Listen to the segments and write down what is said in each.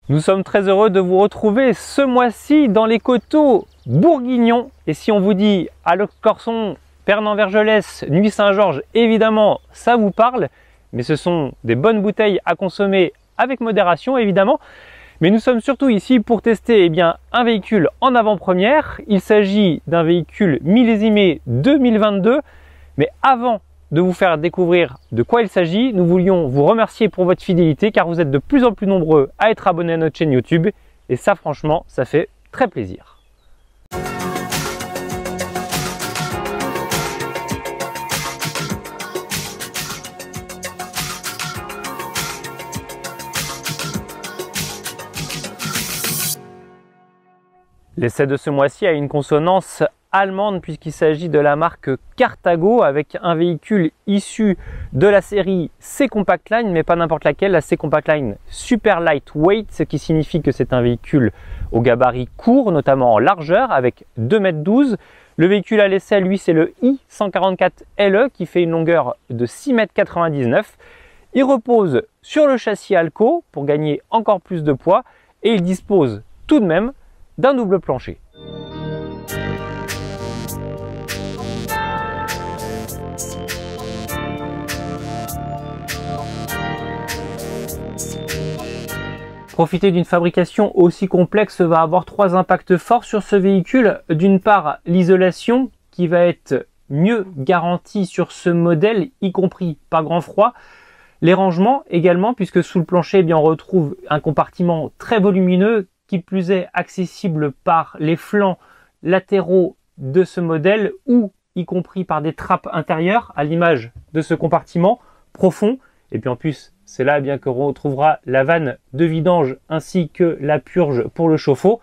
Nous sommes très heureux de vous retrouver ce mois-ci dans les coteaux bourguignons. Et si on vous dit Alloc-Corson, Pernan-Vergelès, Nuits Saint-Georges, évidemment, ça vous parle. Mais ce sont des bonnes bouteilles à consommer avec modération, évidemment. Mais nous sommes surtout ici pour tester un véhicule en avant-première. Il s'agit d'un véhicule millésimé 2022. Mais avant de vous faire découvrir de quoi il s'agit, nous voulions vous remercier pour votre fidélité car vous êtes de plus en plus nombreux à être abonnés à notre chaîne YouTube et ça franchement ça fait très plaisir. L'essai de ce mois-ci a une consonance allemande puisqu'il s'agit de la marque Carthago avec un véhicule issu de la série C Compact Line, mais pas n'importe laquelle, la C Compact Line Super Lightweight, ce qui signifie que c'est un véhicule au gabarit court, notamment en largeur, avec 2,12 m. Le véhicule à l'essai, lui, c'est le i144LE qui fait une longueur de 6,99 m. Il repose sur le châssis Alco pour gagner encore plus de poids et il dispose tout de même d'un double plancher. Profiter d'une fabrication aussi complexe va avoir trois impacts forts sur ce véhicule. D'une part, l'isolation qui va être mieux garantie sur ce modèle, y compris par grand froid. Les rangements également, puisque sous le plancher, on retrouve un compartiment très volumineux, qui plus est accessible par les flancs latéraux de ce modèle ou y compris par des trappes intérieures, à l'image de ce compartiment profond. Et puis en plus, c'est là que l'on retrouvera la vanne de vidange ainsi que la purge pour le chauffe-eau.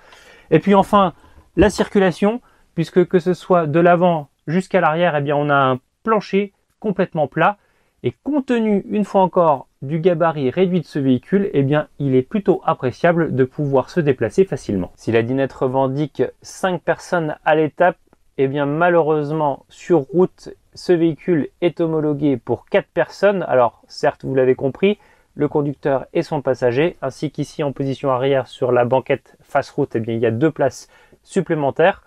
Et puis enfin, la circulation, puisque que ce soit de l'avant jusqu'à l'arrière, on a un plancher complètement plat. Et compte tenu, une fois encore, du gabarit réduit de ce véhicule, il est plutôt appréciable de pouvoir se déplacer facilement. Si la dinette revendique 5 personnes à l'étape, malheureusement, sur route, ce véhicule est homologué pour 4 personnes. Alors, certes, vous l'avez compris, le conducteur et son passager, ainsi qu'ici en position arrière sur la banquette face route, il y a 2 places supplémentaires.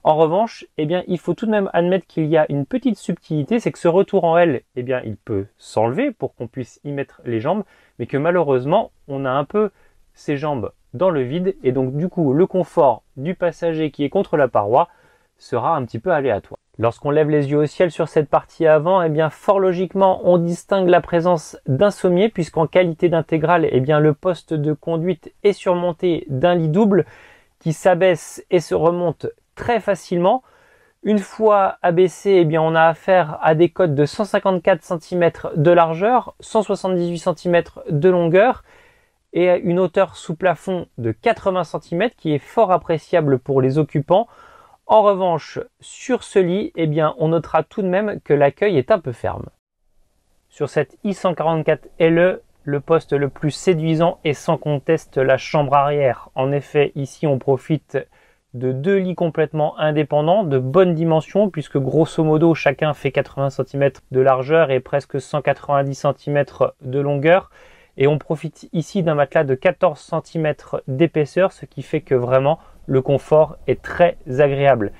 En revanche, il faut tout de même admettre qu'il y a une petite subtilité, c'est que ce retour en L, il peut s'enlever pour qu'on puisse y mettre les jambes, mais que malheureusement, on a un peu ses jambes dans le vide, et donc du coup, le confort du passager qui est contre la paroi sera un petit peu aléatoire. Lorsqu'on lève les yeux au ciel sur cette partie avant, fort logiquement, on distingue la présence d'un sommier, puisqu'en qualité d'intégrale, le poste de conduite est surmonté d'un lit double qui s'abaisse et se remonte très facilement. Une fois abaissé, on a affaire à des côtes de 154 cm de largeur, 178 cm de longueur et à une hauteur sous plafond de 80 cm qui est fort appréciable pour les occupants. En revanche, sur ce lit, on notera tout de même que l'accueil est un peu ferme. Sur cette i144LE, le poste le plus séduisant est sans conteste la chambre arrière. En effet, ici on profite de 2 lits complètement indépendants, de bonne dimension, puisque grosso modo chacun fait 80 cm de largeur et presque 190 cm de longueur. Et on profite ici d'un matelas de 14 cm d'épaisseur, ce qui fait que vraiment le confort est très agréable.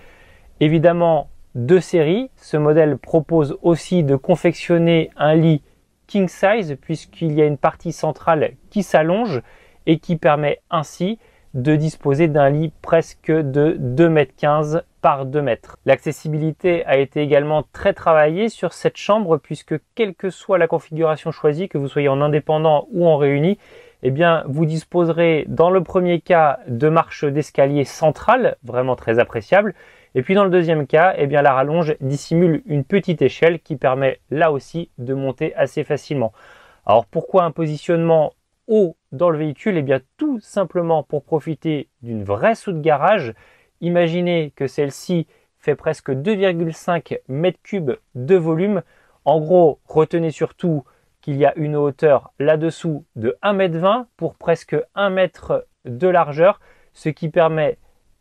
Évidemment, de série, ce modèle propose aussi de confectionner un lit king size, puisqu'il y a une partie centrale qui s'allonge et qui permet ainsi de disposer d'un lit presque de 2,15 m par 2 m. L'accessibilité a été également très travaillée sur cette chambre puisque quelle que soit la configuration choisie, que vous soyez en indépendant ou en réuni, vous disposerez dans le premier cas de marches d'escalier centrales, vraiment très appréciables, et puis dans le deuxième cas, la rallonge dissimule une petite échelle qui permet là aussi de monter assez facilement. Alors pourquoi un positionnement haut dans le véhicule? Tout simplement pour profiter d'une vraie soute garage. Imaginez que celle-ci fait presque 2,5 m3 de volume. En gros, retenez surtout qu'il y a une hauteur là-dessous de 1,20 m pour presque 1 m de largeur, ce qui permet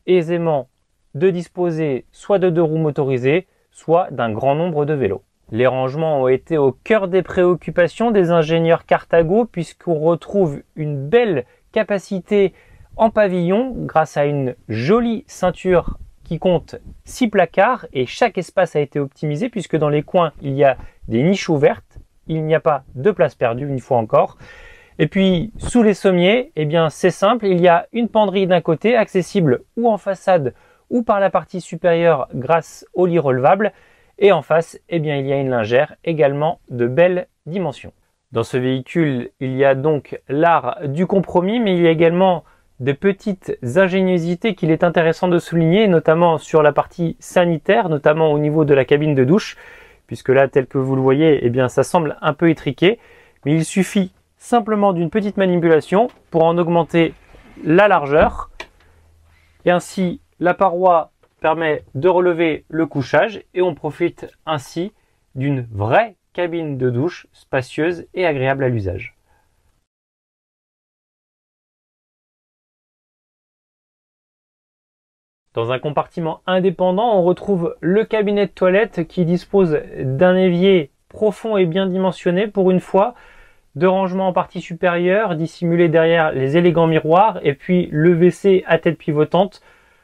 aisément de disposer soit de 2 roues motorisées, soit d'un grand nombre de vélos. Les rangements ont été au cœur des préoccupations des ingénieurs Carthago puisqu'on retrouve une belle capacité en pavillon grâce à une jolie ceinture qui compte 6 placards et chaque espace a été optimisé puisque dans les coins il y a des niches ouvertes, il n'y a pas de place perdue une fois encore. Et puis sous les sommiers, eh bien c'est simple, il y a une penderie d'un côté accessible ou en façade ou par la partie supérieure grâce au lit relevable et en face, eh bien il y a une lingère également de belles dimensions. Dans ce véhicule, il y a donc l'art du compromis mais il y a également des petites ingéniosités qu'il est intéressant de souligner, notamment sur la partie sanitaire, notamment au niveau de la cabine de douche, puisque là, tel que vous le voyez, eh bien, ça semble un peu étriqué, mais il suffit simplement d'une petite manipulation pour en augmenter la largeur, et ainsi la paroi permet de relever le couchage, et on profite ainsi d'une vraie cabine de douche spacieuse et agréable à l'usage. Dans un compartiment indépendant, on retrouve le cabinet de toilette qui dispose d'un évier profond et bien dimensionné pour une fois, de rangement en partie supérieure, dissimulé derrière les élégants miroirs, et puis le WC à tête pivotante.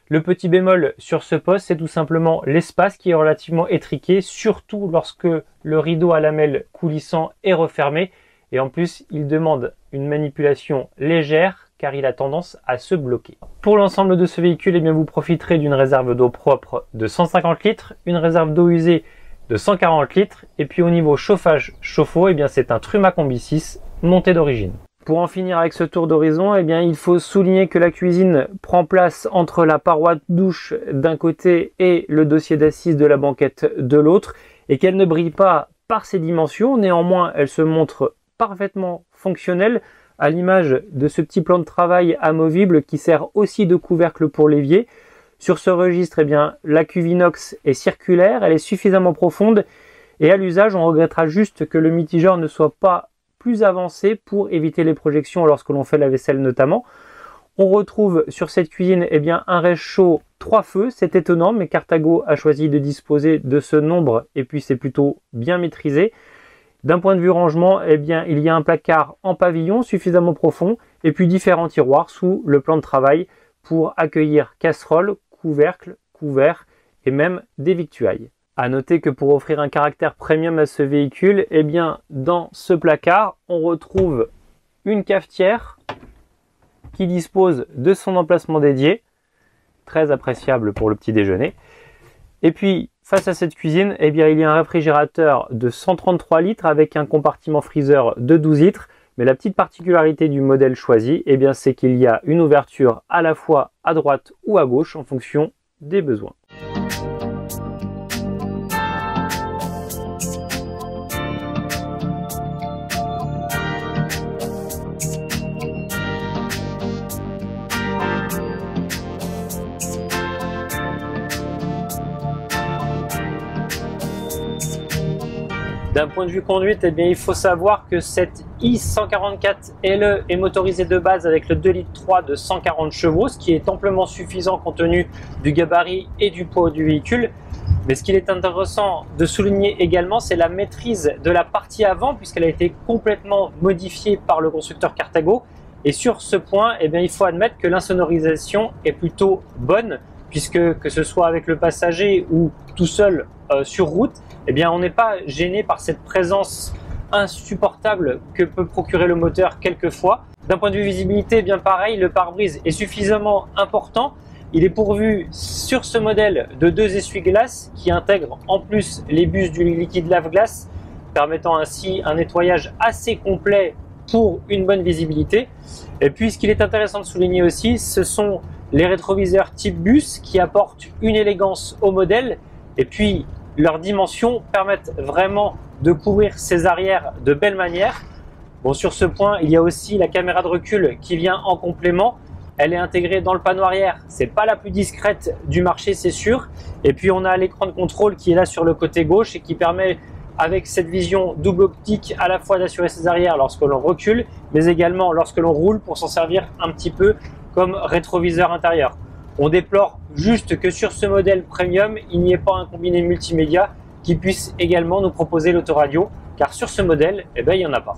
Le petit bémol sur ce poste, c'est tout simplement l'espace qui est relativement étriqué, surtout lorsque le rideau à lamelles coulissant est refermé. Et en plus, il demande une manipulation légère car il a tendance à se bloquer. Pour l'ensemble de ce véhicule, eh bien, vous profiterez d'une réserve d'eau propre de 150 litres, une réserve d'eau usée de 140 litres, et puis au niveau chauffage chauffe-eau, eh bien, c'est un Truma Combi 6 monté d'origine. Pour en finir avec ce tour d'horizon, eh bien, il faut souligner que la cuisine prend place entre la paroi de douche d'un côté et le dossier d'assises de la banquette de l'autre, et qu'elle ne brille pas par ses dimensions, néanmoins elle se montre parfaitement fonctionnelle, à l'image de ce petit plan de travail amovible qui sert aussi de couvercle pour l'évier. Sur ce registre, eh bien, la cuve inox est circulaire, elle est suffisamment profonde et à l'usage, on regrettera juste que le mitigeur ne soit pas plus avancé pour éviter les projections lorsque l'on fait la vaisselle notamment. On retrouve sur cette cuisine eh bien, un réchaud 3 feux, c'est étonnant, mais Carthago a choisi de disposer de ce nombre et puis c'est plutôt bien maîtrisé. D'un point de vue rangement, eh bien, il y a un placard en pavillon suffisamment profond et puis différents tiroirs sous le plan de travail pour accueillir casseroles, couvercles, couverts et même des victuailles. À noter que pour offrir un caractère premium à ce véhicule, eh bien, dans ce placard, on retrouve une cafetière qui dispose de son emplacement dédié, très appréciable pour le petit déjeuner. Et puis, face à cette cuisine, eh bien, il y a un réfrigérateur de 133 litres avec un compartiment freezer de 12 litres. Mais la petite particularité du modèle choisi, eh bien, c'est qu'il y a une ouverture à la fois à droite ou à gauche en fonction des besoins. D'un point de vue conduite, eh bien, il faut savoir que cette i144 LE est motorisée de base avec le 2,3 litres de 140 chevaux, ce qui est amplement suffisant compte tenu du gabarit et du poids du véhicule. Mais ce qu'il est intéressant de souligner également, c'est la maîtrise de la partie avant, puisqu'elle a été complètement modifiée par le constructeur Carthago. Et sur ce point, eh bien, il faut admettre que l'insonorisation est plutôt bonne, puisque que ce soit avec le passager ou tout seul sur route, eh bien, on n'est pas gêné par cette présence insupportable que peut procurer le moteur quelquefois. D'un point de vue visibilité, bien pareil, le pare-brise est suffisamment important. Il est pourvu sur ce modèle de 2 essuie-glaces qui intègrent en plus les bus du liquide lave-glace, permettant ainsi un nettoyage assez complet pour une bonne visibilité. Et puis, ce qu'il est intéressant de souligner aussi, ce sont les rétroviseurs type bus qui apportent une élégance au modèle et puis leurs dimensions permettent vraiment de couvrir ses arrières de belle manière. Bon, sur ce point, il y a aussi la caméra de recul qui vient en complément. Elle est intégrée dans le panneau arrière. C'est pas la plus discrète du marché, c'est sûr. Et puis on a l'écran de contrôle qui est là sur le côté gauche et qui permet, avec cette vision double optique, à la fois d'assurer ses arrières lorsque l'on recule, mais également lorsque l'on roule pour s'en servir un petit peu comme rétroviseur intérieur. On déplore juste que sur ce modèle premium, il n'y ait pas un combiné multimédia qui puisse également nous proposer l'autoradio, car sur ce modèle, eh ben, il n'y en a pas.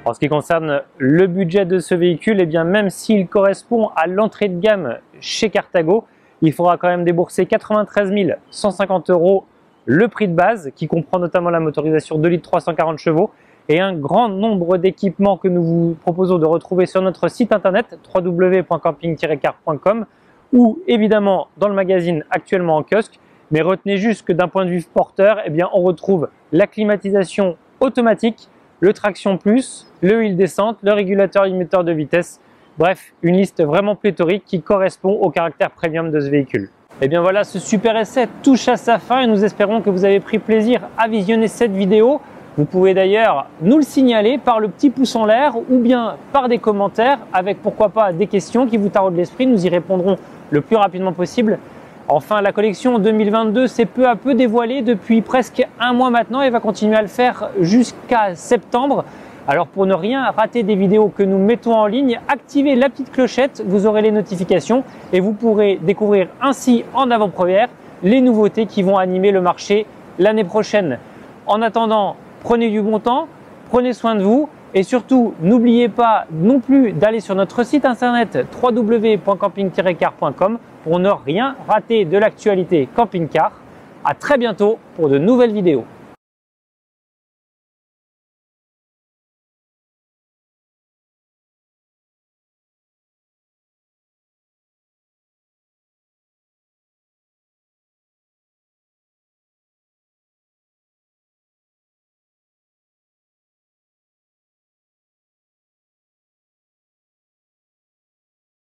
En ce qui concerne le budget de ce véhicule, eh bien même s'il correspond à l'entrée de gamme chez Carthago, il faudra quand même débourser 93 150 € le prix de base, qui comprend notamment la motorisation 2 litres 340 chevaux et un grand nombre d'équipements que nous vous proposons de retrouver sur notre site internet www.camping-car.com ou évidemment dans le magazine actuellement en kiosque. Mais retenez juste que d'un point de vue porteur, eh bien on retrouve la climatisation automatique, le traction plus, le wheel descente, le régulateur limiteur de vitesse. Bref, une liste vraiment pléthorique qui correspond au caractère premium de ce véhicule. Et bien voilà, ce super essai touche à sa fin et nous espérons que vous avez pris plaisir à visionner cette vidéo. Vous pouvez d'ailleurs nous le signaler par le petit pouce en l'air ou bien par des commentaires avec pourquoi pas des questions qui vous taraudent l'esprit. Nous y répondrons le plus rapidement possible. Enfin, la collection 2022 s'est peu à peu dévoilée depuis presque un mois maintenant et va continuer à le faire jusqu'à septembre. Alors pour ne rien rater des vidéos que nous mettons en ligne, activez la petite clochette, vous aurez les notifications et vous pourrez découvrir ainsi en avant-première les nouveautés qui vont animer le marché l'année prochaine. En attendant, prenez du bon temps, prenez soin de vous et surtout n'oubliez pas non plus d'aller sur notre site internet www.camping-car.com pour ne rien rater de l'actualité camping-car. À très bientôt pour de nouvelles vidéos.